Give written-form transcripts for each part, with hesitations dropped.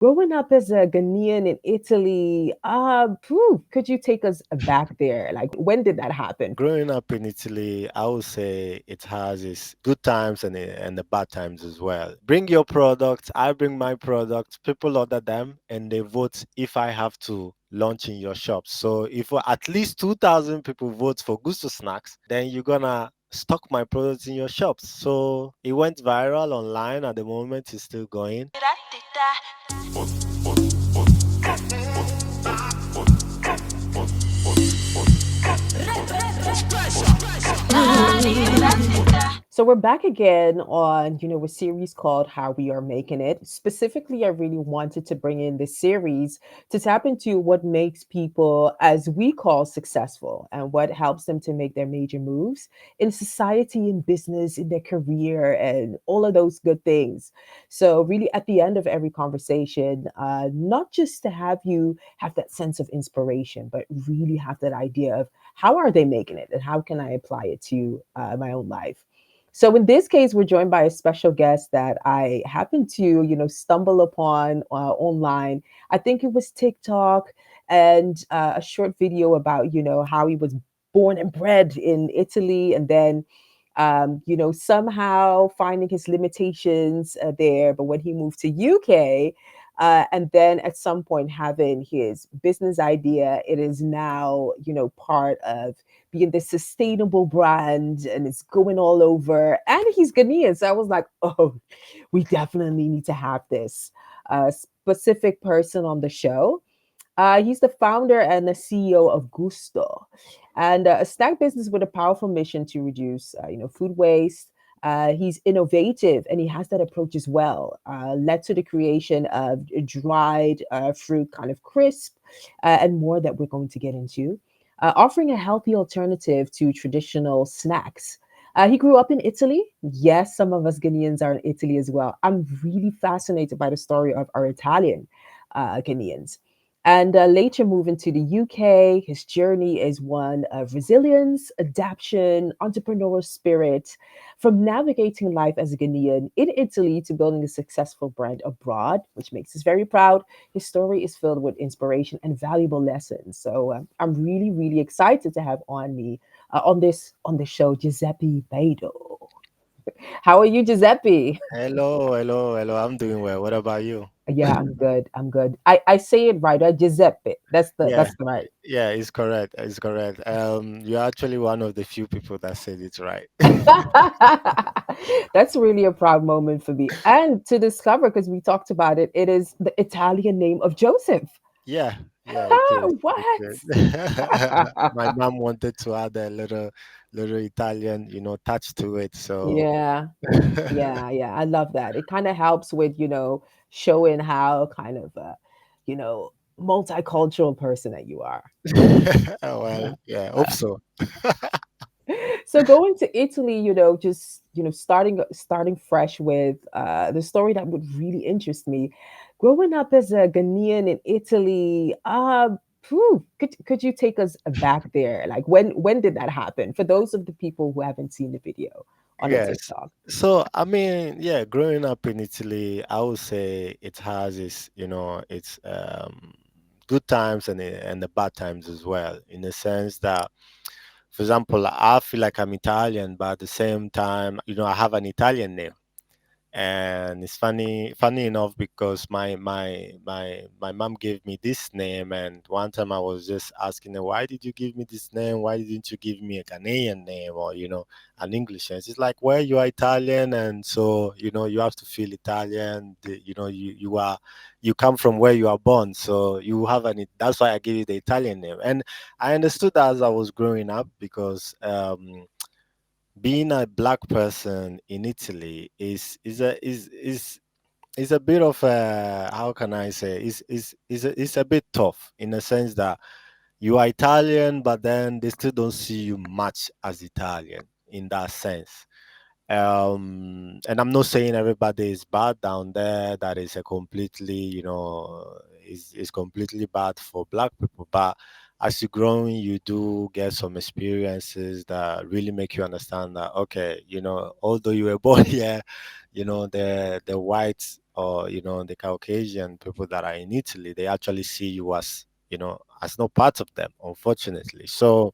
Growing up as a Ghanaian in Italy, could you take us back there? Like, when did that happen? Growing up in Italy, I would say it has its good times and the bad times as well. Bring your product, I bring my product, people order them, and they vote if I have to launch in your shop. So if at least 2,000 people vote for Gusto Snacks, then you're gonna stock my products in your shops. So it went viral online. At the moment, it's still going. So we're back again on, a series called How We Are Making It. Specifically, I really wanted to bring in this series to tap into what makes people, as we call, successful and what helps them to make their major moves in society, in business, in their career, and all of those good things. So really, at the end of every conversation, not just to have you have that sense of inspiration, but really have that idea of how are they making it and how can I apply it to my own life. So in this case, we're joined by a special guest that I happened to, stumble upon online. I think it was TikTok and a short video about, how he was born and bred in Italy, and then, somehow finding his limitations there. But when he moved to UK, and then at some point having his business idea, it is now, part of being this sustainable brand, and it's going all over. And he's Ghanaian. So I was like, oh, we definitely need to have this specific person on the show. He's the founder and the CEO of Gusto, and a snack business with a powerful mission to reduce, food waste. He's innovative and he has that approach as well. Led to the creation of dried fruit, kind of crisp, and more that we're going to get into. Offering a healthy alternative to traditional snacks. He grew up in Italy. Yes, some of us Ghanaians are in Italy as well. I'm really fascinated by the story of our Italian Ghanaians. And later moving to the UK, his journey is one of resilience, adaptation, entrepreneurial spirit, from navigating life as a Ghanaian in Italy to building a successful brand abroad, which makes us very proud. His story is filled with inspiration and valuable lessons. So I'm really, really excited to have on me on this show Giuseppe Baidoo. How are you, Giuseppe? Hello, hello, hello. I'm doing well. What about you? Yeah, I'm good. I'm good. I say it right, right? Giuseppe. Yeah, That's the right. yeah, it's correct. It's correct. You're actually one of the few people that said it right. That's really a proud moment for me. And to discover, because we talked about it, it is the Italian name of Joseph. Yeah, yeah, it is. It What? is. My mom wanted to add a little Italian, touch to it. So Yeah, yeah. I love that. It kind of helps with, showing how kind of, you know, multicultural person that you are. well, Yeah. yeah, hope so. So going to Italy, just starting fresh with the story that would really interest me. Growing up as a Ghanaian in Italy, could you take us back there? Like, when did that happen? For those of the people who haven't seen the video on the Yes. TikTok. So I mean, yeah, growing up in Italy, I would say it has its good times and the bad times as well. In the sense that, for example, I feel like I'm Italian, but at the same time, I have an Italian name. And it's funny enough because my mom gave me this name, and one time I was just asking her, why did you give me this name, why didn't you give me a Ghanaian name, or an English name? It's like, well, you are Italian, and so you have to feel Italian. You come from where you are born, so you have that's why I gave you the Italian name. And I understood that as I was growing up, because being a black person in Italy is a bit of a, how can I say, is a bit tough, in the sense that you are Italian, but then they still don't see you much as Italian in that sense. And I'm not saying everybody is bad down there. That is a completely, is completely bad for black people. But as you grow, you do get some experiences that really make you understand that, okay, although you were born here, the whites or the Caucasian people that are in Italy, they actually see you as as no part of them, unfortunately. So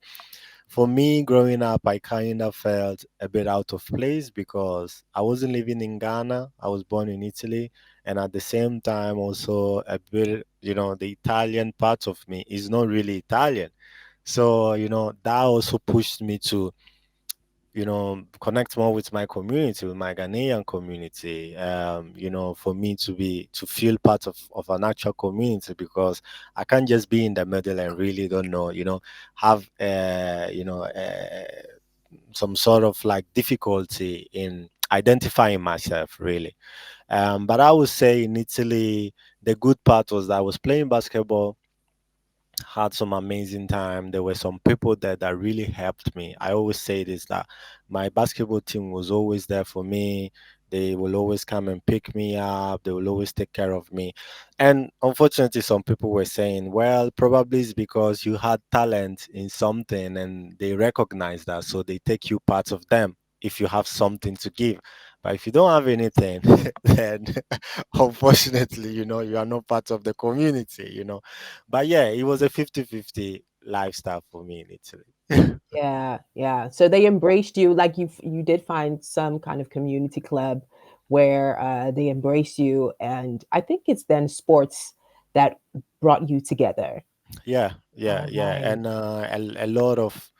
for me, growing up, I kind of felt a bit out of place because I wasn't living in Ghana. I was born in Italy, and at the same time, also a bit, the Italian part of me is not really Italian. So that also pushed me to connect more with my community, with my Ghanaian community. For me to feel part of an actual community, because I can't just be in the middle and really don't know, have some sort of like difficulty in identifying myself really. But I would say in Italy, the good part was that I was playing basketball, had some amazing time. There were some people there that really helped me. I always say this, that my basketball team was always there for me. They will always come and pick me up. They will always take care of me. And unfortunately, some people were saying, well, probably it's because you had talent in something and they recognize that. So they take you part of them if you have something to give. But if you don't have anything, then unfortunately, you are not part of the community, but yeah, it was a 50-50 lifestyle for me in Italy. Yeah, yeah. So they embraced you, like you did find some kind of community club where they embrace you, and I think it's then sports that brought you together. Yeah, yeah, All yeah. right. And a lot of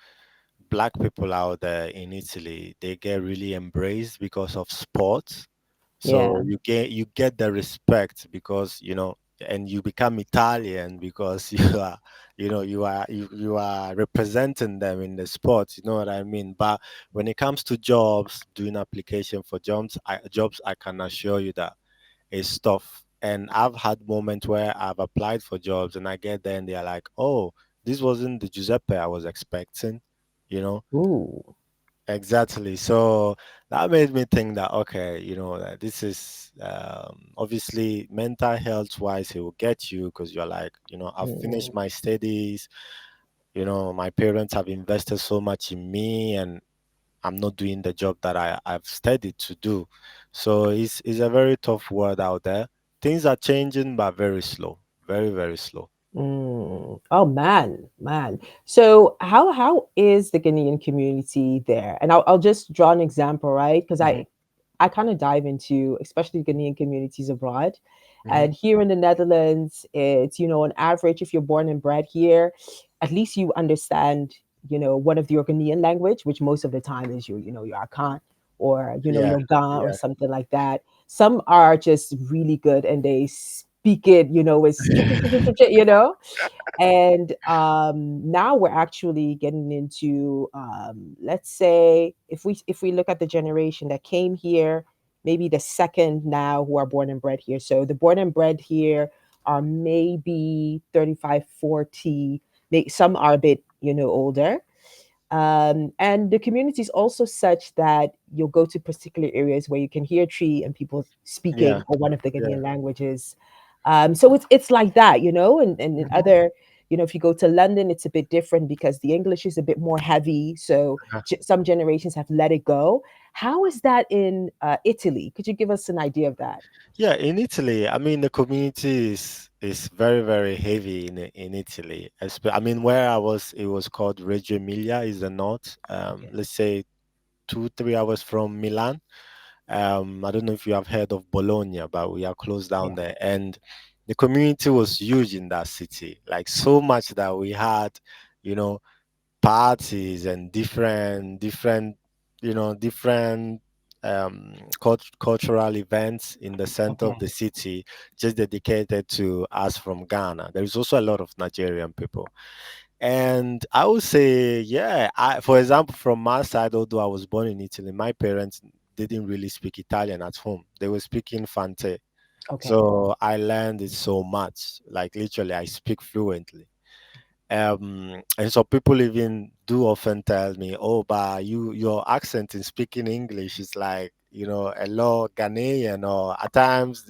black people out there in Italy, they get really embraced because of sports. So Yeah. you get the respect because and you become Italian because you are representing them in the sports. You know what I mean? But when it comes to jobs, doing application for jobs, I can assure you that it's tough. And I've had moments where I've applied for jobs and I get there and they're like, "Oh, this wasn't the Giuseppe I was expecting," you know. Ooh. Exactly. So that made me think that okay, that this is obviously mental health wise, it will get you because you're like, I've finished Mm, my studies. My parents have invested so much in me, and I'm not doing the job that I've studied to do. So it's a very tough world out there. Things are changing, but very slow, very very slow. mm. Oh man, man. So how is the Ghanaian community there? And I'll just draw an example, right? Because Hmm. I kind of dive into especially Ghanaian communities abroad. Hmm. And here in the Netherlands, it's, on average, if you're born and bred here, at least you understand, one of your Ghanaian language, which most of the time is your Akan or, Yeah, your Ga or yeah, something like that. Some are just really good and they speak it, it's, and now we're actually getting into, let's say, if we look at the generation that came here, maybe the second now who are born and bred here. So the born and bred here are maybe 35, 40. Some are a bit older, and the community is also such that you'll go to particular areas where you can hear Tree and people yeah, speaking or one of the yeah. Ghanaian languages. So it's like that, and in Hmm. other, if you go to London, it's a bit different because the English is a bit more heavy. So some generations have let it go. How is that in Italy? Could you give us an idea of that? Yeah, in Italy, I mean, the community is very, very heavy in Italy. I mean, where I was, it was called Reggio Emilia, is the north. Okay. Let's say 2, 3 hours from Milan. I don't know if you have heard of Bologna, but we are close down Yeah. there, and the community was huge in that city, like so much that we had, you know, parties and different cultural events in the center of the Okay. city just dedicated to us from Ghana. There is also a lot of Nigerian people. And I would say, yeah, for example, from my side, although I was born in Italy, my parents didn't really speak Italian at home. They were speaking Fante. Okay. So I learned it so much. Like literally I speak fluently. And so people even do often tell me, "Oh, but your accent in speaking English is like a lot Ghanaian, or at times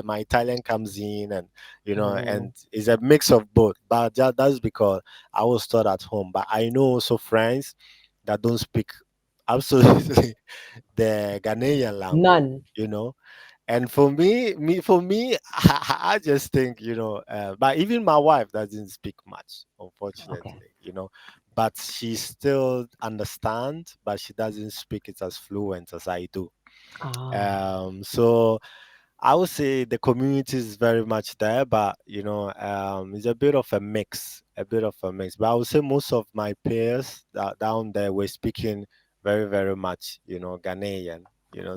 my Italian comes in, and Mm, and it's a mix of both." But that's because I was taught at home. But I know also friends that don't speak absolutely the Ghanaian language, none. you know And for me, I just think, but even my wife doesn't speak much, Okay. unfortunately, but she still understands, but she doesn't speak it as fluent as I do. Ah. So I would say the community is very much there, but it's a bit of a mix, a bit of a mix. But I would say most of my peers down there were speaking very, very much, Ghanaian.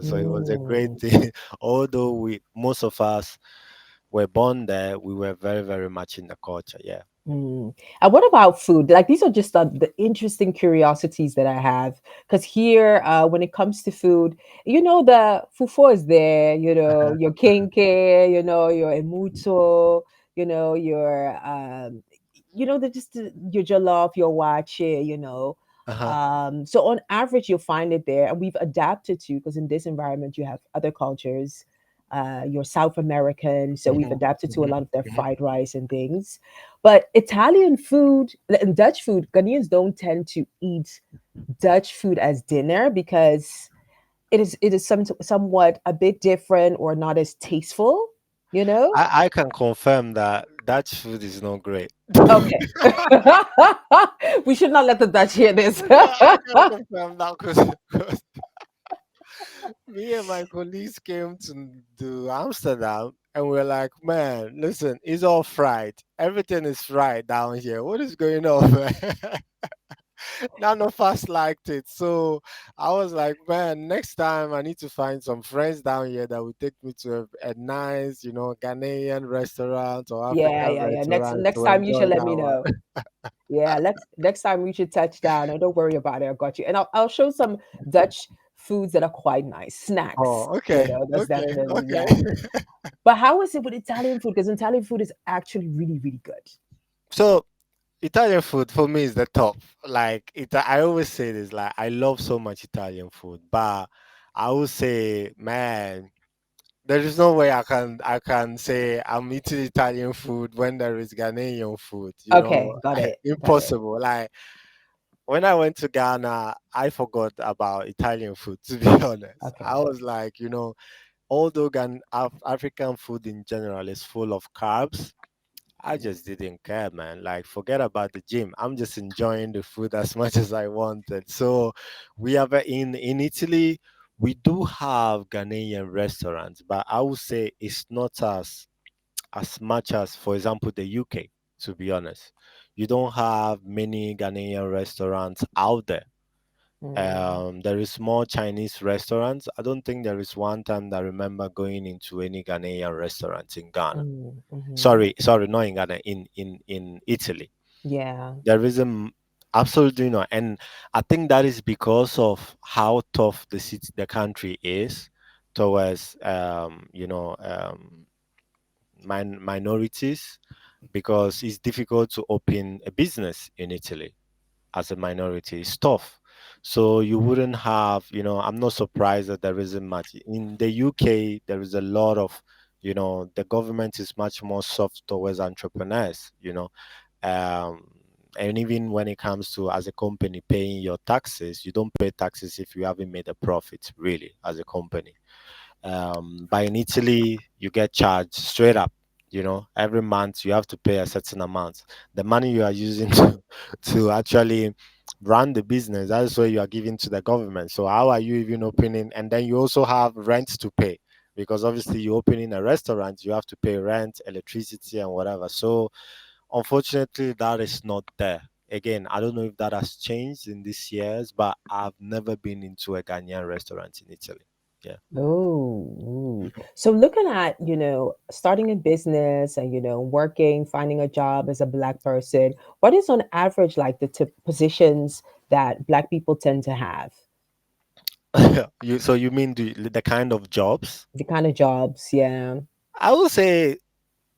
So it was a great Mm. thing. Although most of us were born there, we were very, very much in the culture. Yeah. Mm. And what about food? Like these are just the interesting curiosities that I have. Because here, when it comes to food, the fufu is there. Your kenke. Your emuto. Your your jollof, your wache. Uh-huh. So on average, you'll find it there, and we've adapted to because in this environment you have other cultures. You're South American, so we've Hmm. adapted to a Hmm. lot of their Hmm. fried rice and things. But Italian food and Dutch food, Ghanaians don't tend to eat Dutch food as dinner because it is somewhat a bit different or not as tasteful, you know? I can confirm that Dutch food is not great. Okay. We should not let the Dutch hear this. No, I can confirm that because me and my colleagues came to Amsterdam and we're like, man, listen, it's all fried. Everything is fried down here. What is going on, man? None of us liked it. So I was like, man, next time I need to find some friends down here that will take me to a nice, Ghanaian restaurant or Yeah, African yeah, yeah. Next restaurant next to time you enjoy should let that me one. know. Yeah, let's next time we should touch down and don't worry about it. I got you. And I'll show some Dutch foods that are quite nice. Snacks. Oh, okay, That's that okay, in it, okay. But how is it with Italian food? Because Italian food is actually really, really good. So Italian food for me is the top. Like I always say this. Like I love so much Italian food, but I would say, man, there is no way I can say I'm eating Italian food when there is Ghanaian food. Okay, got it. Got it. Impossible. Like when I went to Ghana, I forgot about Italian food. To be honest, I Okay. was like, although African food in general is full of carbs, I just didn't care, man. Like, forget about the gym. I'm just enjoying the food as much as I wanted. So, we have in Italy, we do have Ghanaian restaurants, but I would say it's not as much as, for example, the UK. To be honest, you don't have many Ghanaian restaurants out there. Mm, There is more Chinese restaurants. I don't think there is one time that I remember going into any Ghanaian restaurants in Ghana. mhm. Sorry, not in Ghana, in Italy. Yeah. There is absolutely not, and I think that is because of how tough the country is towards minorities, because it's difficult to open a business in Italy as a minority. It's tough. So you wouldn't have, I'm not surprised that there isn't much. In the UK, there is a lot of, the government is much more soft towards entrepreneurs, um, and even when it comes to, as a company, paying your taxes, you don't pay taxes if you haven't made a profit, really, as a company. But in Italy, you get charged straight up. Every month you have to pay a certain amount. The money you are using to actually run the business, that's what you are giving to the government. So how are you even opening? And then you also have rent to pay, because obviously you opening a restaurant, you have to pay rent, electricity, and whatever. So unfortunately, that is not there. Again, I don't know if that has changed in these years, but I've never been into a Ghanaian restaurant in Italy. Yeah. Oh, so looking at, starting a business and, working, finding a job as a Black person, what is on average like the tip positions that Black people tend to have? So you mean the kind of jobs? The kind of jobs, yeah. I would say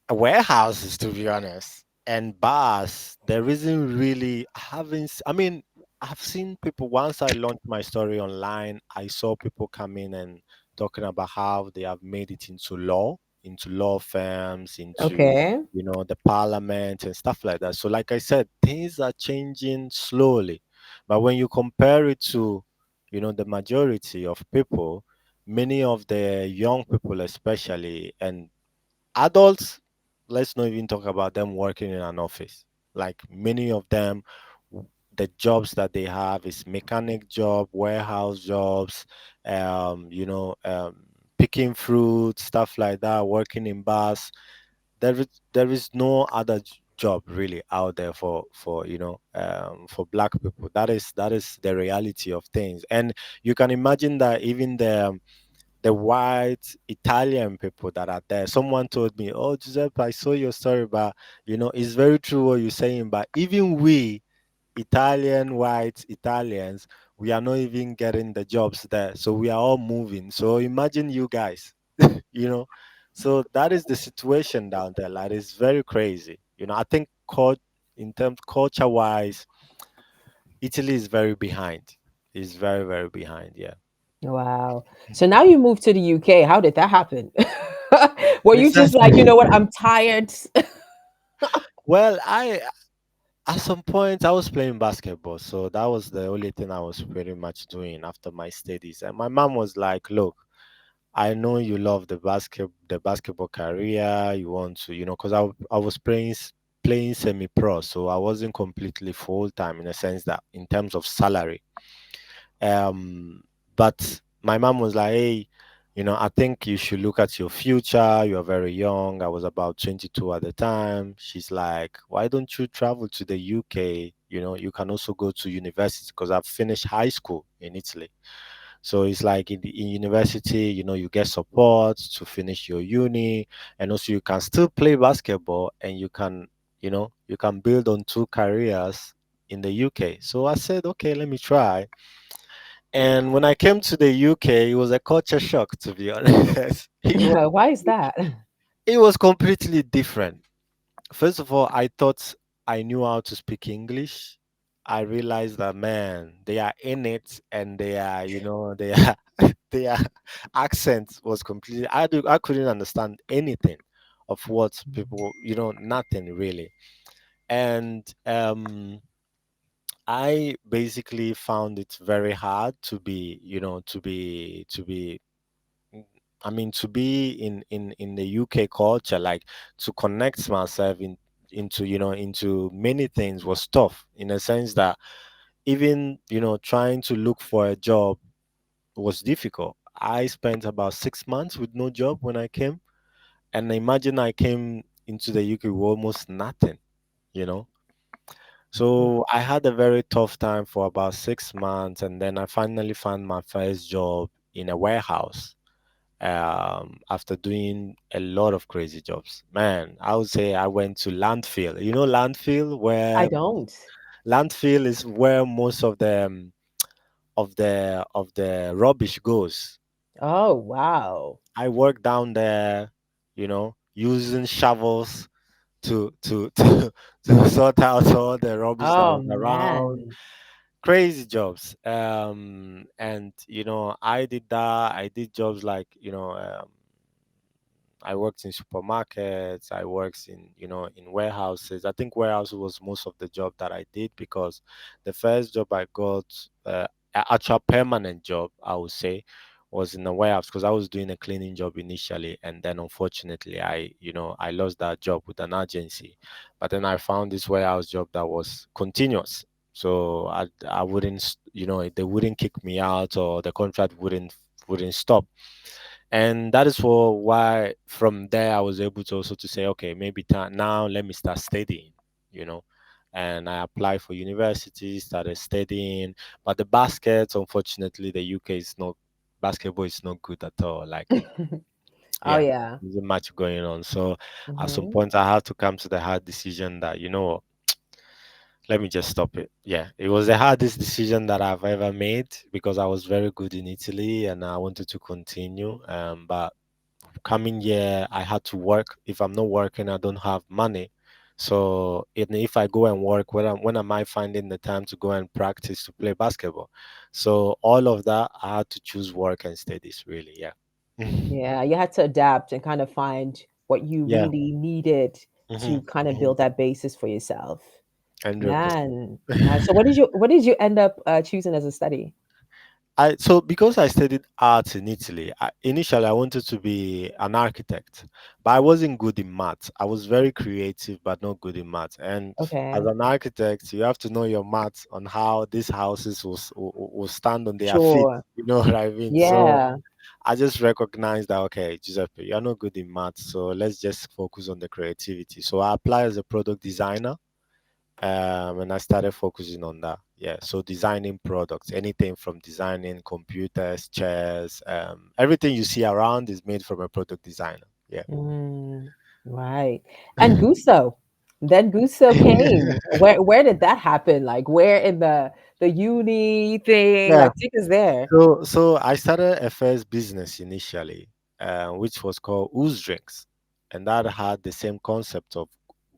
warehouses, to be honest, and bars. There isn't really I mean, I've seen people. Once I launched my story online, I saw people come in and talking about how they have made it into law firms, into Okay. the parliament and stuff like that. So like I said, things are changing slowly, but when you compare it to the majority of people, many of the young people, especially, and adults, let's not even talk about them working in an office. Like many of them, the jobs that they have is mechanic job, warehouse jobs, picking fruit, stuff like that, working in bars. There is no other job really out there for black people. That is the reality of things. And you can imagine that even the white Italian people that are there. Someone told me, "Oh, Giuseppe, I saw your story, but it's very true what you're saying. But even we, Italian white Italians, we are not even getting the jobs there. So we are all moving. So imagine you guys, you know. So that is the situation down there. Like it's very crazy. I think in terms culture wise, Italy is very behind. It's very very behind. Yeah. Wow. So now you moved to the UK. How did that happen? Were you just like, you Precisely. know what, I'm tired? Well, I at some point I was playing basketball, so that was the only thing I was pretty much doing after my studies. And my mom was like, "Look, I know you love the basketball career. You want to, because I was playing semi-pro, so I wasn't completely full time in a sense that in terms of salary. Um, but my mom was like, "Hey, I think you should look at your future. You're very young." I was about 22 at the time. She's like, "Why don't you travel to the UK? You can also go to university because I've finished high school in Italy. So it's like in university, you get support to finish your uni, and also you can still play basketball, and you can build on two careers in the UK." So I said, "Okay, let me try." And when I came to the UK, it was a culture shock, to be honest. Well, why is that? It was completely different. First of all, I thought I knew how to speak English. I realized that, man, they are in it, and they are, they are their accent was completely. I couldn't understand anything of what people, nothing really. And I basically found it very hard to be, mm, I mean, to be in the UK culture, like to connect myself into many things was tough in a sense that even trying to look for a job was difficult. I spent about 6 months with no job when I came, and imagine I came into the UK with almost nothing, you know. So I had a very tough time for about 6 months, and then I finally found my first job in a warehouse. After doing a lot of crazy jobs, man, I would say I went to landfill. You know, landfill I where don't. landfill is where most of the rubbish goes. Oh, wow. I worked down there, using shovels to sort out all the rubbish that Oh, was around. man. Crazy jobs. And I did that. I did jobs like I worked in supermarkets. I worked in warehouses. I think warehouse was most of the job that I did because the first job I got, actual permanent job, I would say, was in the warehouse because I was doing a cleaning job initially, and then unfortunately, I lost that job with an agency. But then I found this warehouse job that was continuous. So I wouldn't, they wouldn't kick me out, or the contract wouldn't stop. And that is for why from there I was able to also to say, okay, maybe now let me start studying, you know. And I applied for university, started studying. But the baskets, unfortunately, the UK is not, basketball is not good at all. Like, Oh, yeah, yeah. there's not much going on. So at some Hmm. point I had to come to the hard decision that, let me just stop it. Yeah, it was the hardest decision that I've ever made because I was very good in Italy and I wanted to continue. But coming here, I had to work. If I'm not working, I don't have money. So if I go and work, when am I finding the time to go and practice to play basketball? So all of that, I had to choose work and studies. Really, yeah. Yeah, you had to adapt and kind of find what you Yeah. really needed to kind of build that basis for yourself. 100%. Man, man. So what did you end up choosing as a study? So because I studied art in Italy, initially I wanted to be an architect, but I wasn't good in math. I was very creative, but not good in math. And as Okay. an architect, you have to know your maths on how these houses will stand on their feet. Sure. You know what I mean? So Yeah. I just recognized that, okay, Giuseppe, you're not good in math, so let's just focus on the creativity. So I applied as a product designer, and I started focusing on that. Yeah, so designing products, anything from designing computers, chairs, everything you see around is made from a product designer. Yeah. Mm, right. And Gusto. Then Gusto came. Where did that happen? Like where in the uni thing? Yeah. Like take us there. So I started a first business initially, which was called Ooze Drinks, and that had the same concept of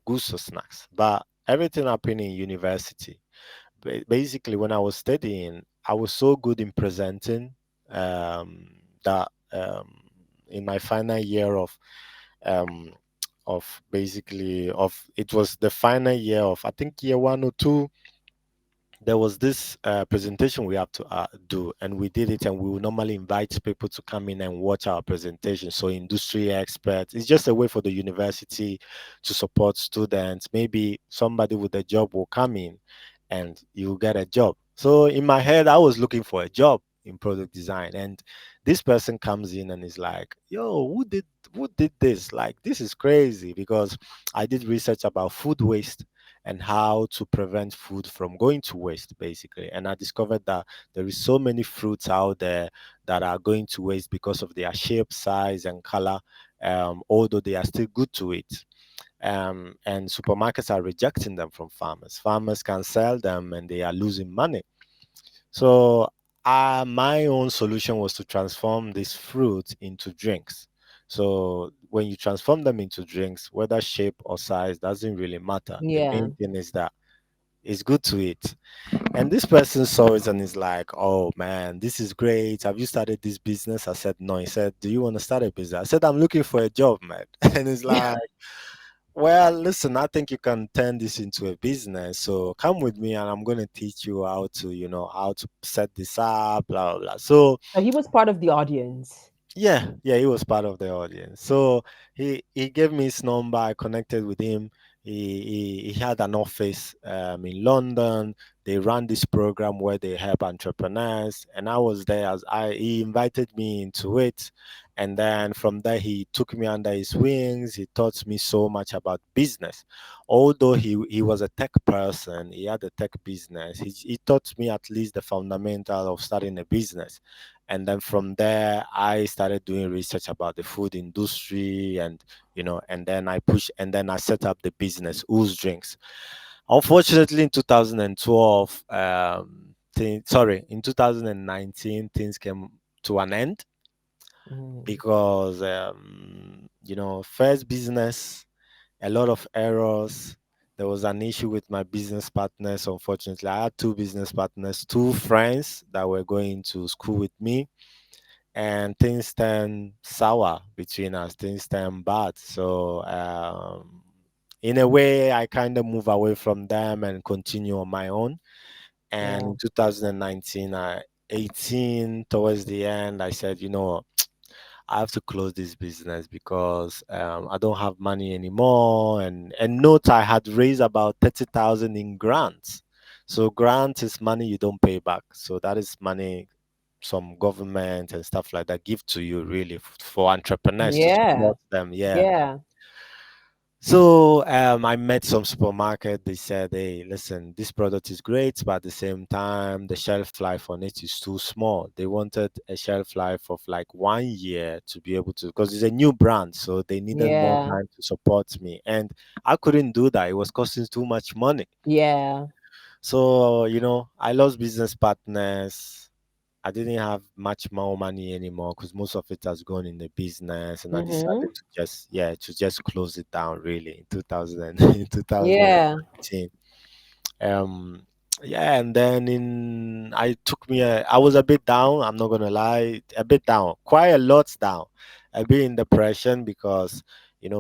gusto snacks. But everything happened in university. Basically, when I was studying, I was so good in presenting, that in my final year um, of basically of it was the final year of, I think, year 1 or 2. There was this presentation we have to do, and we did it, and we would normally invite people to come in and watch our presentation. So industry experts, it's just a way for the university to support students. Maybe somebody with a job will come in and you get a job. So in my head, I was looking for a job in product design, and this person comes in and is like, yo, who did this? Like, this is crazy, because I did research about food waste and how to prevent food from going to waste, basically. And I discovered that there is so many fruits out there that are going to waste because of their shape, size, and color, although they are still good to eat. And supermarkets are rejecting them from farmers. Farmers can sell them and they are losing money. So my own solution was to transform this fruit into drinks. So when you transform them into drinks, whether shape or size doesn't really matter. The Yeah. main thing is that it's good to eat. And this person saw it and is like, "Oh man, this is great. Have you started this business?" I said, "No." He said, "Do you want to start a business?" I said, "I'm looking for a job, man." And it's like, well, listen, I think you can turn this into a business. So come with me and I'm going to teach you how to, how to set this up, blah, blah, blah. So So he was part of the audience. yeah, he was part of the audience. So he gave me his number. I connected with him. He had an office in London. They ran this program where they help entrepreneurs, and I was there as I he invited me into it, and then from there he took me under his wings. He taught me so much about business. Although he was a tech person, he had a tech business. He taught me at least the fundamental of starting a business, and then from there I started doing research about the food industry, and then I set up the business Ooze Drinks. Unfortunately, in 2012, in 2019, things came to an end Mm, because first business, a lot of errors. There was an issue with my business partners. Unfortunately, I had two business partners, two friends that were going to school with me, and things turn sour between us. Things turn bad. So, in a way, I kind of move away from them and continue on my own. And yeah. in 2019, 18, towards the end, I said, I have to close this business because I don't have money anymore. And note, I had raised about 30,000 in grants. So grant is money you don't pay back. So that is money some government and stuff like that give to you, really, for entrepreneurs to Yeah. support them. Yeah. Yeah. So I met some supermarket. They said, "Hey, listen, this product is great, but at the same time, the shelf life on it is too small. They wanted a shelf life of like 1 year to be able to, because it's a new brand, so they needed more Yeah. time to support me, and I couldn't do that. It was costing too much money. Yeah. So I lost business partners. I didn't have much more money anymore because most of it has gone in the business, and I decided Mhm. to just close it down, really, in 2000 in Yeah. 2019. Um, yeah, and then I was a bit down. I'm not gonna lie, a bit down, quite a lot down, a bit in depression because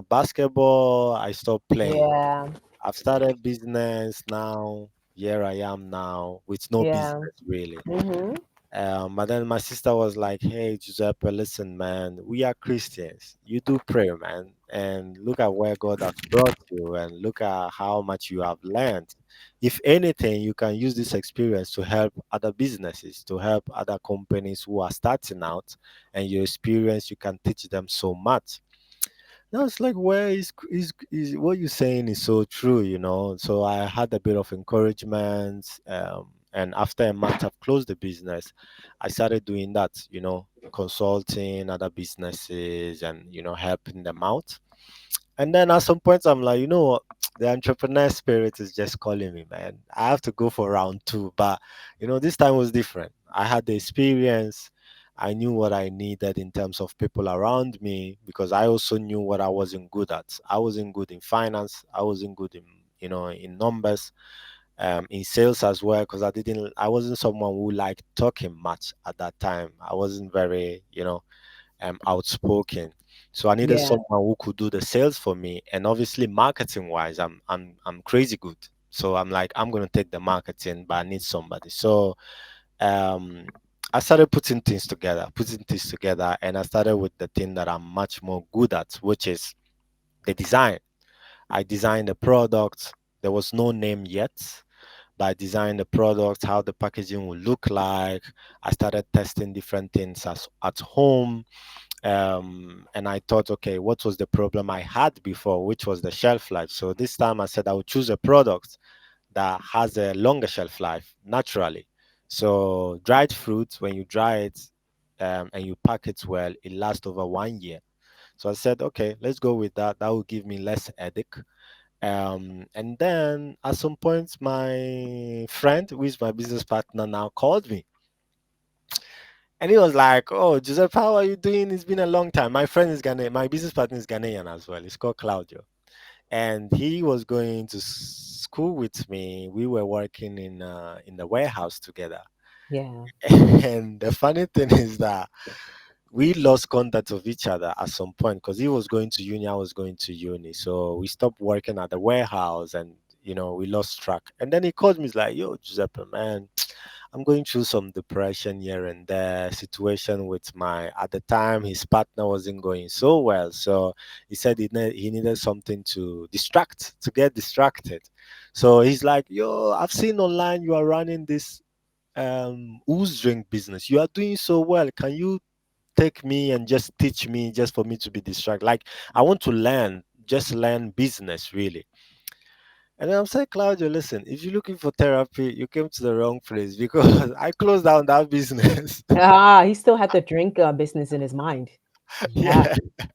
basketball I stopped playing. Yeah. I've started business now. Here I am now with no Yeah. business really. Mhm. But then my sister was like, "Hey, Giuseppe, listen, man, we are Christians. You do pray, man, and look at where God has brought you, and look at how much you have learned. If anything, you can use this experience to help other businesses, to help other companies who are starting out, and your experience, you can teach them so much." No, it's like where is what you're saying is so true, you know. So I had a bit of encouragement, and after a month I've closed the business, I started doing that, you know, consulting other businesses and helping them out. And then at some point, I'm like, you know what? The entrepreneur spirit is just calling me, man. I have to go for round two. But, this time was different. I had the experience. I knew what I needed in terms of people around me because I also knew what I wasn't good at. I wasn't good in finance. I wasn't good in numbers, in sales as well, because I wasn't someone who liked talking much at that time. I wasn't very, outspoken. So I needed Yeah. someone who could do the sales for me. And obviously, marketing wise, I'm crazy good. So I'm like, I'm gonna take the marketing, but I need somebody. So um, I started putting things together, and I started with the thing that I'm much more good at, which is the design. I designed the product. There was no name yet, but I designed the product, how the packaging would look like. I started testing different things at home, and I thought, okay, what was the problem I had before, which was the shelf life. So this time I said I would choose a product that has a longer shelf life naturally. So dried fruit, when you dry it and you pack it well, it lasts over 1 year. So I said, okay, let's go with that. That will give me less headache. And then at some point, my friend, who is my business partner now, called me, and he was like, "Oh, Giuseppe, how are you doing? It's been a long time." My friend is Ghanaian. My business partner is Ghanaian as well. It's called Claudio, and he was going to school with me. We were working in the warehouse together. Yeah. And the funny thing is that we lost contact of each other at some point because he was going to uni, I was going to uni. So we stopped working at the warehouse, and we lost track. And then he called me, he's like, "Yo, Giuseppe, man, I'm going through some depression here and there, situation with at the time, his partner wasn't going so well. So he said he needed something to get distracted. So he's like, yo, I've seen online you are running this ooze drink business. You are doing so well. Can you take me and just teach me just for me to be distracted? Like, I want to learn, just learn business really." And then I'm saying, Claudio, listen, if you're looking for therapy, you came to the wrong place because I closed down that business. Ah, he still had the drink business in his mind. Yeah. Yeah,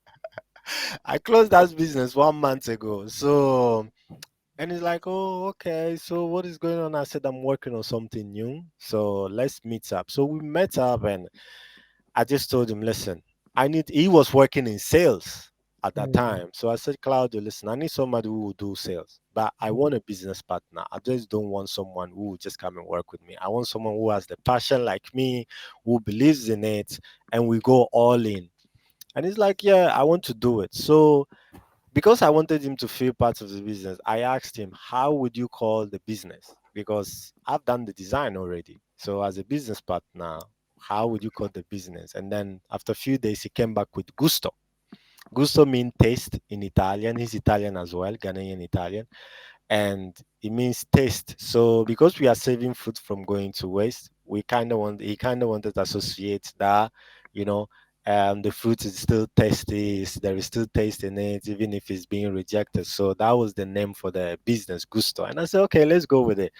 I closed that business 1 month ago. So, and he's like, "Oh, okay. So, what is going on?" I said, "I'm working on something new. So, let's meet up." So, we met up, and I just told him, listen, he was working in sales at that Mm, time. So I said, Claudio, listen, I need somebody who will do sales, but I mm. want a business partner. I just don't want someone who will just come and work with me. I want someone who has the passion like me, who believes in it, and we go all in. And he's like, yeah, I want to do it. So because I wanted him to feel part of the business, I asked him, how would you call the business? Because I've done the design already. So as a business partner, how would you call the business? And then after a few days, he came back with gusto. Gusto means taste in Italian. He's Italian as well, Ghanaian Italian, and it means taste. So because we are saving food from going to waste, he kind of wanted to associate that, you know, the fruit is still tasty. There is still taste in it, even if it's being rejected. So that was the name for the business, Gusto. And I said, okay, let's go with it.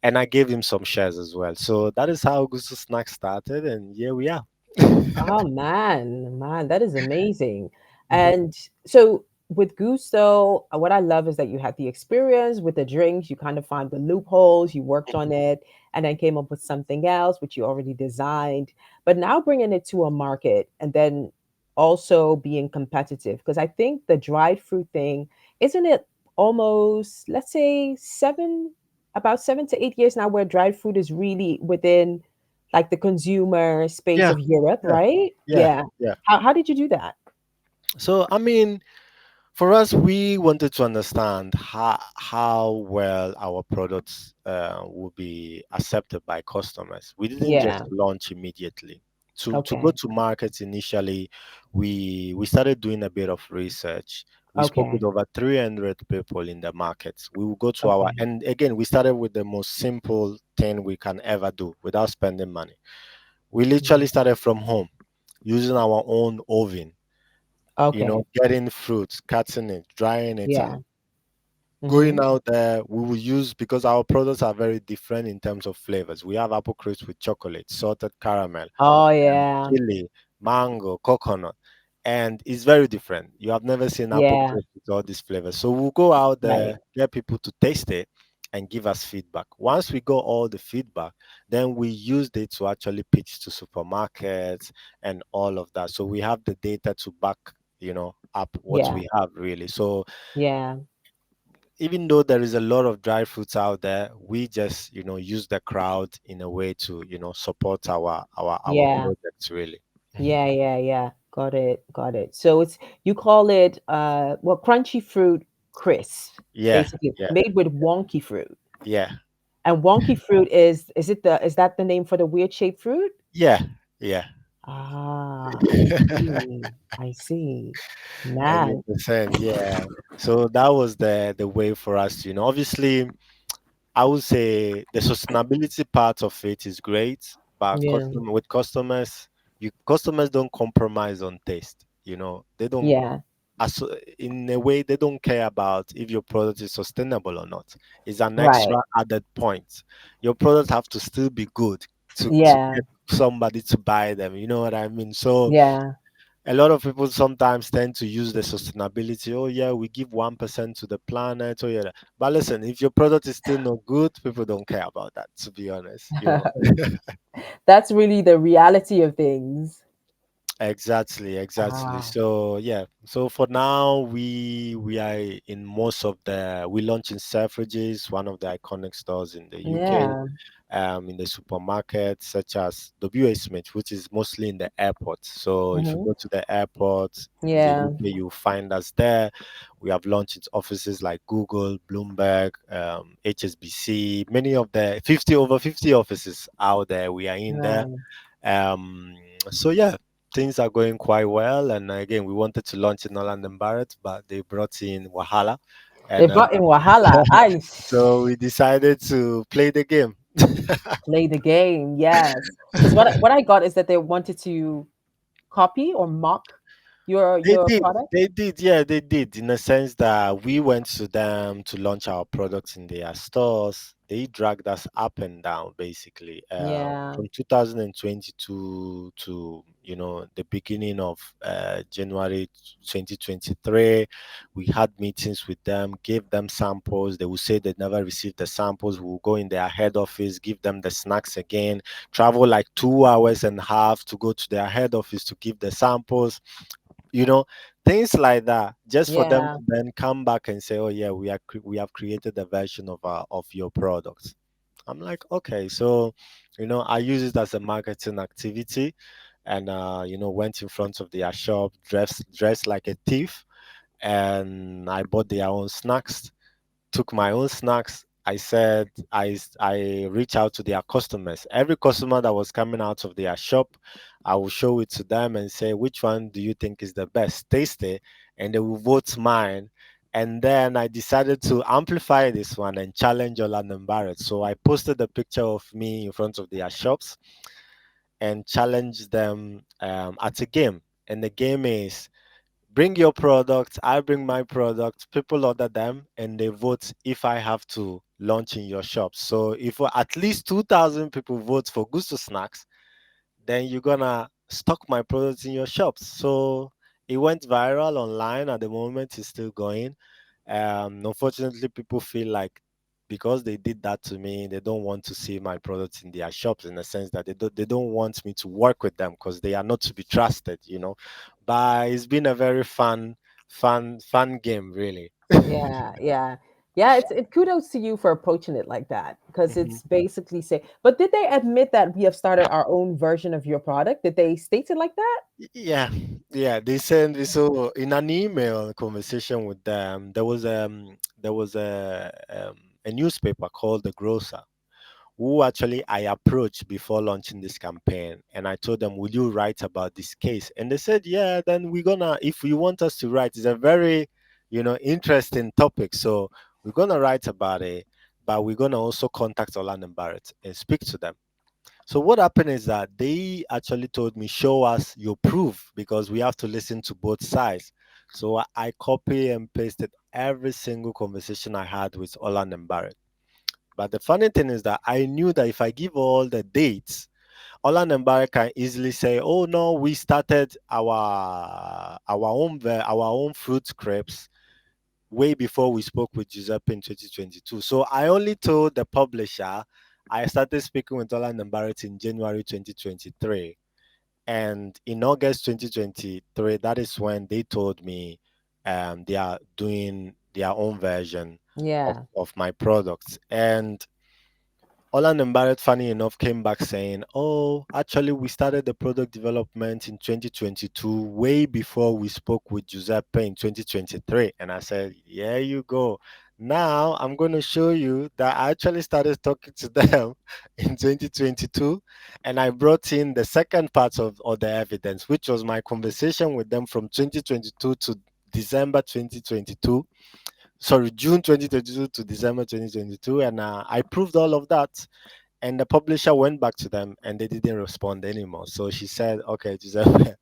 And I gave him some shares as well. So that is how Gusto Snack started, and here we are. Oh man, man, that is amazing. Mhm. And so with Gusto, what I love is that you had the experience with the drinks, you kind of found the loopholes, you worked on it, and then came up with something else which you already designed. But now bringing it to a market and then also being competitive, because I think the dried fruit thing, isn't it almost, let's say, about 7 to 8 years now where dried fruit is really within like the consumer space Yeah, of Europe, yeah, right? yeah, Yeah. yeah. How did you do that? So I mean, For us, we wanted to understand how well our products will be accepted by customers. We didn't just Yeah. launch immediately. To go Okay. to markets initially, we started doing a bit of research. We spoke with Okay. over 300 people in the markets. We will go to our, Okay. and again, we started with the most simple thing we can ever do without spending money. We literally Mhm. started from home using our own oven, Okay. getting fruits, cutting it, drying it Yeah. out, going Mhm. out there. We will use, because our products are very different in terms of flavors. We have apple crisp with chocolate, salted caramel, Oh yeah. chili, mango, coconut, and it's very different. You have never seen apple Yeah. crisp with all these flavors. So we'll go out Right. there, get people to taste it, and give us feedback. Once we got all the feedback, then we used it to actually pitch to supermarkets and all of that. So we have the data to back, up what Yeah. we have really. So Yeah. even though there is a lot of dry fruits out there, we just use the crowd in a way to support our Yeah. projects really. Yeah. Yeah. Yeah. Got it. Got it. So it's you call it well, crunchy fruit crisp, Yeah, basically yeah, made with wonky fruit. yeah, And wonky fruit is that the name for the weird shaped fruit? yeah, yeah. Ah, I see. I see. Man. 100%. Yeah. So that was the way for us to, obviously, I would say the sustainability part of it is great, but Yeah. customers, you customers don't compromise on taste. They don't, Yeah. as in a way, they don't care about if your product is sustainable or not. It's an Right. extra added point. Your product have to still be good to Yeah. get somebody to buy them. You know what I mean? So Yeah. a lot of people sometimes tend to use the sustainability. Oh yeah, we give 1% to the planet. Oh yeah, but listen, if your product is still not good, people don't care about that. To be honest. That's really the reality of things. Exactly, exactly. Ah, So yeah, so for now we are in most of we launch in Selfridges, one of the iconic stores in the UK, yeah. in the supermarkets such as WA Smith, which is mostly in the airport. So if you Hmm. go to the airport in the Yeah. UK, you'll find us there. We have launched in offices like Google, Bloomberg, HSBC, many of the 50 offices out there. We are in there. Wow. Um, so yeah, things are going quite well. And again, we wanted to launch in Orlando Barrett, but they brought in Wahala, They and brought in Wahala. I so we decided to play the game. play the game. Yes. Because what I got is that they wanted to copy or mock They your did. product. They did. Yeah, they did. In the sense that we went to them to launch our products in their stores. They dragged us up and down, basically, Yeah. from 2022 to the beginning of January 2023. We had meetings with them, gave them samples. They would say they never received the samples. We'll go in their head office, give them the snacks again, travel like 2 hours and a half to go to their head office to give the samples, you know things like that, just for them Yeah. to then come back and say, oh yeah, we have created a version of your product. I'm like, okay. So I use it as a marketing activity, and went in front of their shop, dressed like a thief, and I bought their own snacks, took my own snacks. I said I reach out to their customers. Every customer that was coming out of their shop, I will show it to them and say, which one do you think is the best? Taste it, and they will vote mine. And then I decided to amplify this one and challenge Orlando Barrett. So I posted a picture of me in front of their shops and challenged them at a game. And the game is, bring your product, I bring my product, people order them, and they vote if I have to launch in your shop. So if at least 2,000 people vote for Gusto Snacks, then you're gonna stock my products in your shops. So it went viral online. At the moment, it's still going. Unfortunately, people feel like because they did that to me, they don't want to see my products in their shops, in the sense that they don't want me to work with them because they are not to be trusted. But it's been a very fun game, really. Yeah. Yeah. Yeah, kudos to you for approaching it like that because Mhm. it's basically say. But did they admit that we have started our own version of your product? Did they state it like that? Yeah, yeah. They sent so in an email conversation with them. There was a newspaper called The Grocer who actually I approached before launching this campaign, and I told them, "Will you write about this case?" And they said, "Yeah." Then we're gonna, if you want us to write, it's a very, interesting topic. So we're gonna write about it, but we're gonna also contact Orlando Barrett and speak to them. So what happened is that they actually told me, show us your proof because we have to listen to both sides. So I copy and pasted every single conversation I had with Orlando Barrett. But the funny thing is that I knew that if I give all the dates, Orlando Barrett can easily say, "Oh no, we started our own fruit crepes way before we spoke with Giuseppe in 2022." So I only told the publisher I started speaking with Orlando Barrett in January 2023. And in August 2023, that is when they told me they are doing their own version of, Yeah, of my products. And Orlando Barrett, funny enough, came back saying, "Oh, actually, we started the product development in 2022, way before we spoke with Giuseppe in 2023." And I said, "Yeah, you go. Now I'm going to show you that I actually started talking to them in 2022, and I brought in the second part of the evidence, which was my conversation with them from 2022 to December 2022. Sorry, June 2022 to December 2022, and I proved all of that." And the publisher went back to them and they didn't respond anymore. So she said, "Okay, Giuseppe,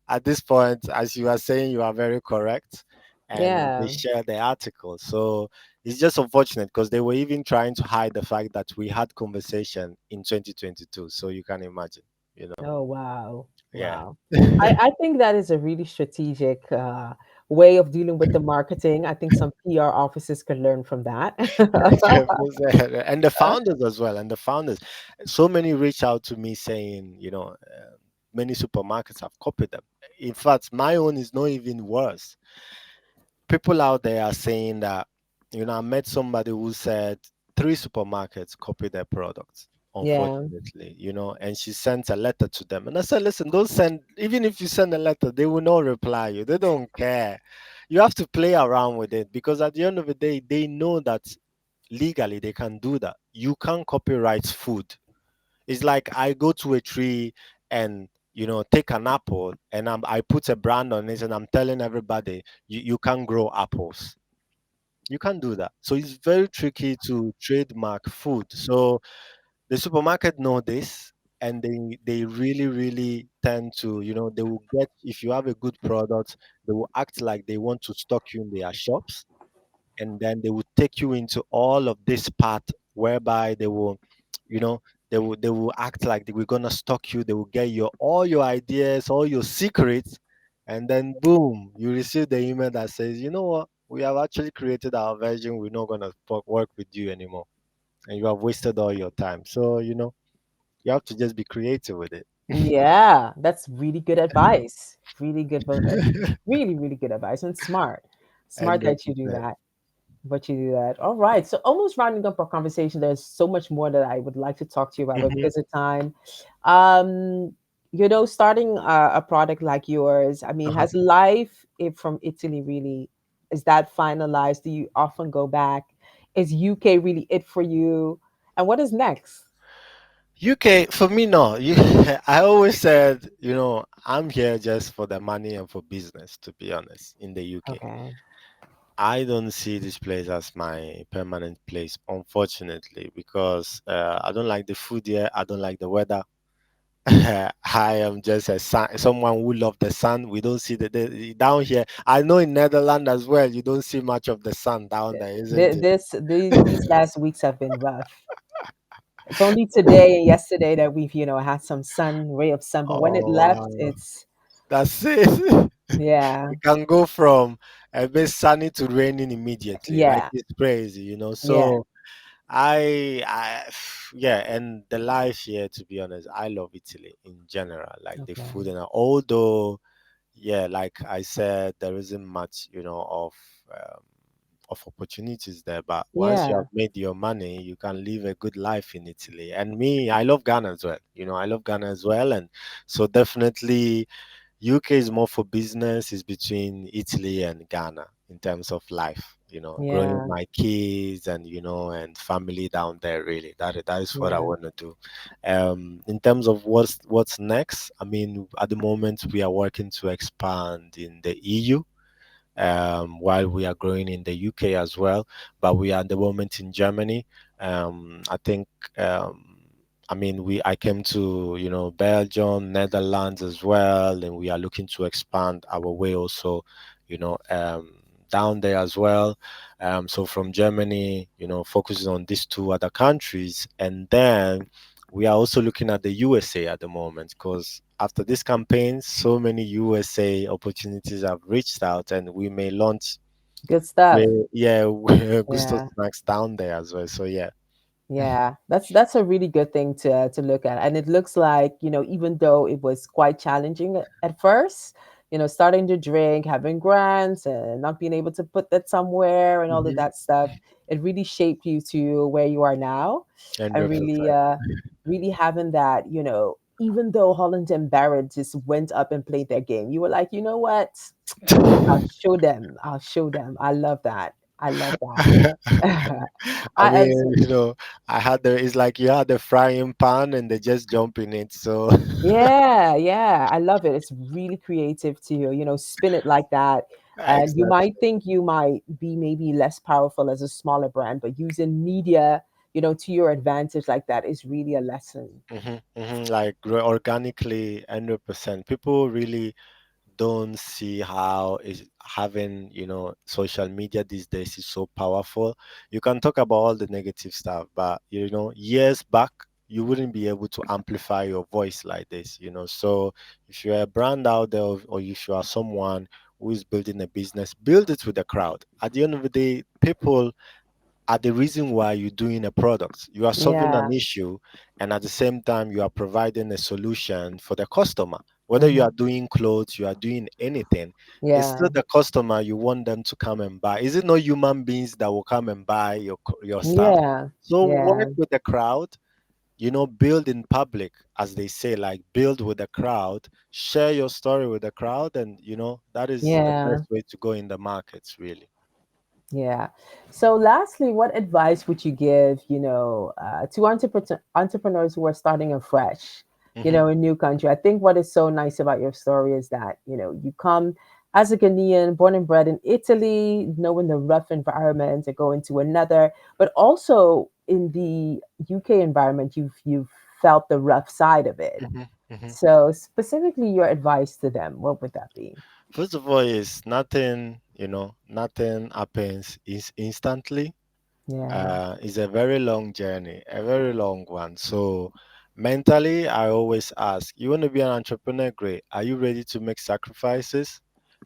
at this point, as you are saying, you are very correct." And they yeah. shared the article. So it's just unfortunate because they were even trying to hide the fact that we had conversation in 2022. So you can imagine, you know. Oh wow, Yeah. wow. I think that is a really strategic way of dealing with the marketing. I think some PR offices could learn from that. And the founders as well, and the founders, so many reach out to me saying, many supermarkets have copied them. In fact, my own is not even worse. People out there are saying that, I met somebody who said three supermarkets copied their products, Yeah, unfortunately, and she sent a letter to them. And I said, listen, don't send, even if you send a letter, they will not reply you. They don't care. You have to play around with it because at the end of the day, they know that legally they can do that. You can't copyright food. It's like I go to a tree and take an apple and I put a brand on it and I'm telling everybody you can't grow apples. You can't do that. So it's very tricky to trademark food. So the supermarket know this and they really really tend to they will get, if you have a good product, they will act like they want to stock you in their shops, and then they will take you into all of this part whereby they will you know they will act like we're gonna stalk you. They will get your all your ideas, all your secrets, and then boom, you receive the email that says, "You know what, we have actually created our version, we're not gonna work with you anymore, and you have wasted all your time." So you have to just be creative with it. yeah. That's really good advice. Really good, really, really good advice and smart. Smart that you do 100%. that. But you do that. All right. So almost rounding up our conversation, there's so much more that I would like to talk to you about, but Hmm. because of time, um, starting a product like yours, I mean, Uh-huh. has life from Italy really, is that finalized? Do you often go back? Is UK really it for you? And what is next? UK for me, no. I always said, I'm here just for the money and for business. To be honest, in the UK, Okay. I don't see this place as my permanent place, unfortunately, because I don't like the food here. I don't like the weather. I am just someone who love the sun. We don't see down here. I know in Netherlands as well. You don't see much of the sun down there, isn't it? These last weeks have been rough. It's only today and yesterday that we've, had some ray of sun, but when it Oh left, wow, it's that's it. yeah, It can go from a bit sunny to raining immediately. Like yeah, it's crazy. yeah. So I, yeah, and the life here, to be honest, I love Italy in general, like the Okay. food, and although, yeah, like I said, there isn't much, of um, of opportunities there. But once you have Yeah. made your money, you can live a good life in Italy. And me, I love Ghana as well. I love Ghana as well. And so definitely UK is more for business, is between Italy and Ghana in terms of life, growing Yeah. my kids and and family down there really. That is what I Yeah. want to do. In terms of what's next, I mean at the moment we are working to expand in the EU, while we are growing in the UK as well. But we are at the moment in Germany. I think, I mean, I came to Belgium, Netherlands as well, and we are looking to expand our way also, down there as well. So from Germany, focuses on these two other countries, and then we are also looking at the USA at the moment because after this campaign, so many USA opportunities have reached out, and we may launch, Good stuff. yeah, Gusto Yeah. Snacks down there as well. So yeah. Yeah, that's a really good thing to look at. And it looks like, even though it was quite challenging at first, starting to drink, having grants and not being able to put that somewhere and all of Mhm. that stuff, it really shaped you to where you are now. And really 100%. really having that, even though Holland and Barrett just went up and played their game, you were like, you know what? I'll show them. I'll show them. I love that. I love that. I I mean, it's like you had the frying pan and they just jump in it. So Yeah, yeah, I love it. It's really creative to, spin it like that. And you exactly. might think you might be maybe less powerful as a smaller brand, but using media, to your advantage like that is really a lesson. Like grow organically, 100%. People really don't see how is having social media these days is so powerful. You can talk about all the negative stuff, but years back you wouldn't be able to amplify your voice like this. So if you're a brand out there, or if you are someone who is building a business, build it with the crowd. At the end of the day, people are the reason why you're doing a product. You are solving Yeah. an issue, and at the same time, you are providing a solution for the customer. Whether you Hmm. are doing clothes, you are doing anything, it's still Yeah. the customer you want them to come and buy. Is it not human beings that will come and buy your stuff? Yeah. So work Yeah. with the crowd. Build in public, as they say, like build with the crowd. Share your story with the crowd, and that is the Yeah. best way to go in the markets, really. Yeah. So, lastly, what advice would you give, to entrepreneurs who are starting afresh, Hmm. in new country? I think what is so nice about your story is that, you come as a Ghanaian, born and bred in Italy, knowing the rough environment, to go into another, but also in the UK environment, you've felt the rough side of it. Hmm. So, specifically, your advice to them, what would that be? First of all, is nothing happens is instantly. Yeah. It's a very long journey, a very long one. So mentally, I always ask, you want to be an entrepreneur? Great. Are you ready to make sacrifices?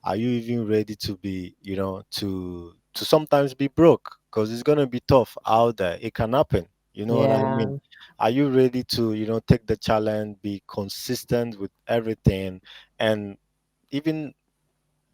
Are you even ready to be, to sometimes be broke? Because it's gonna be tough out there. It can happen. You know what I mean? Yeah. Are you ready to, take the challenge, be consistent with everything, and even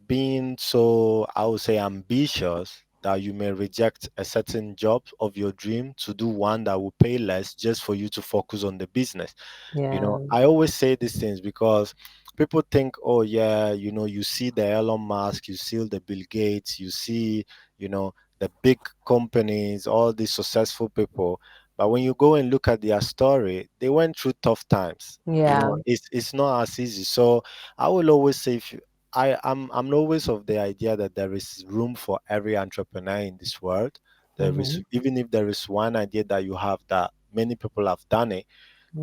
being so, I would say, ambitious that you may reject a certain job of your dream to do one that will pay less just for you to focus on the business. Yeah. I always say these things because people think, oh yeah, you see the Elon Musk, you see the Bill Gates, you see, the big companies, all these successful people. But when you go and look at their story, they went through tough times. Yeah. It's not as easy. So I will always say, if you, I'm always of the idea that there is room for every entrepreneur in this world. There is, Hmm. even if there is one idea that you have that many people have done it,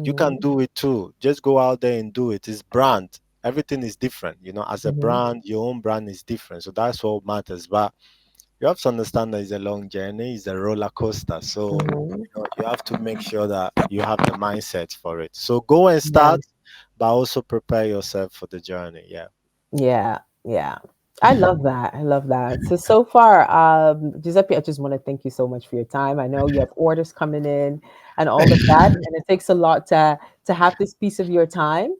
you can Hmm. do it too. Just go out there and do it. It's brand. Everything is different. As a Hmm. brand, your own brand is different. So that's what matters. But you have to understand that it's a long journey, it's a roller coaster. So Hmm. you have to make sure that you have the mindset for it. So go and Yeah. start, but also prepare yourself for the journey. Yeah. Yeah. Yeah. I love that. I love that. So far, Giuseppe, I just want to thank you so much for your time. I know you have orders coming in and all of that, and it takes a lot to have this piece of your time.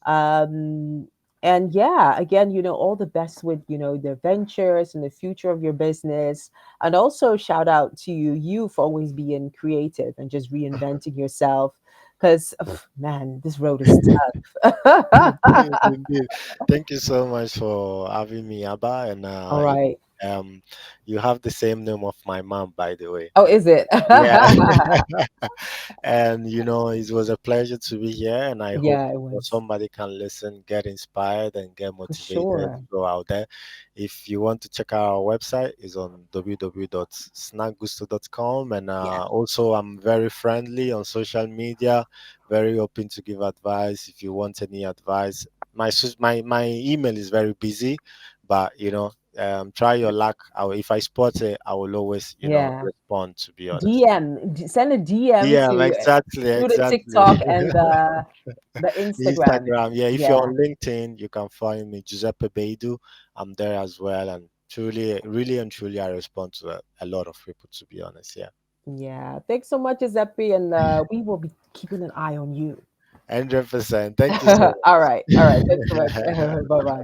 Um, And yeah, again, all the best with, the ventures and the future of your business. And also shout out to you for always being creative and just reinventing yourself. Because, man, this road is tough. Indeed, indeed. Thank you so much for having me, Abba. And All right. um, you have the same name of my mom, by the way. Oh, is it? Yeah. And it was a pleasure to be here. And I hope Yeah, it was somebody can listen, get inspired, and get for motivated to sure. go out there. If you want to check out our website, it's on www.snackgusto.com. And Yeah. also, I'm very friendly on social media, very open to give advice. If you want any advice, my email is very busy, but try your luck. If I spot it, I will always Yeah. respond. To be honest. Send a DM Yeah, to exactly, through the exactly. TikTok and the Instagram. Instagram. Yeah, if you're Yeah. on LinkedIn, you can find me, Giuseppe Baidoo. I'm there as well, and truly, really and truly, I respond to a lot of people. To be honest, yeah, Yeah. Thanks so much, Giuseppe, and we will be keeping an eye on you. 100%. Thank you so All right. All right. Thanks so much. much. Bye bye.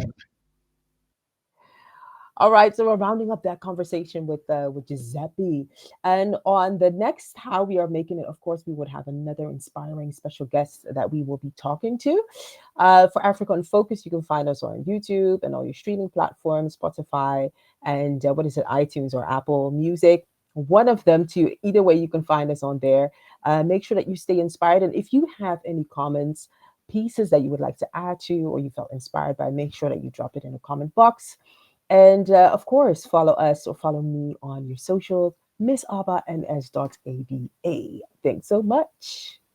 All right, so we're rounding up that conversation with Giuseppe, and on the next how we are making it, of course, we would have another inspiring special guest that we will be talking to. For Africa in Focus, you can find us on YouTube and all your streaming platforms, Spotify, and what is it, iTunes or Apple Music. One of them, too. Either way, you can find us on there. Make sure that you stay inspired, and if you have any comments, pieces that you would like to add to, or you felt inspired by, make sure that you drop it in the comment box. And of course, follow us or follow me on your socials, Miss Aba MS.ABA. Thanks so much.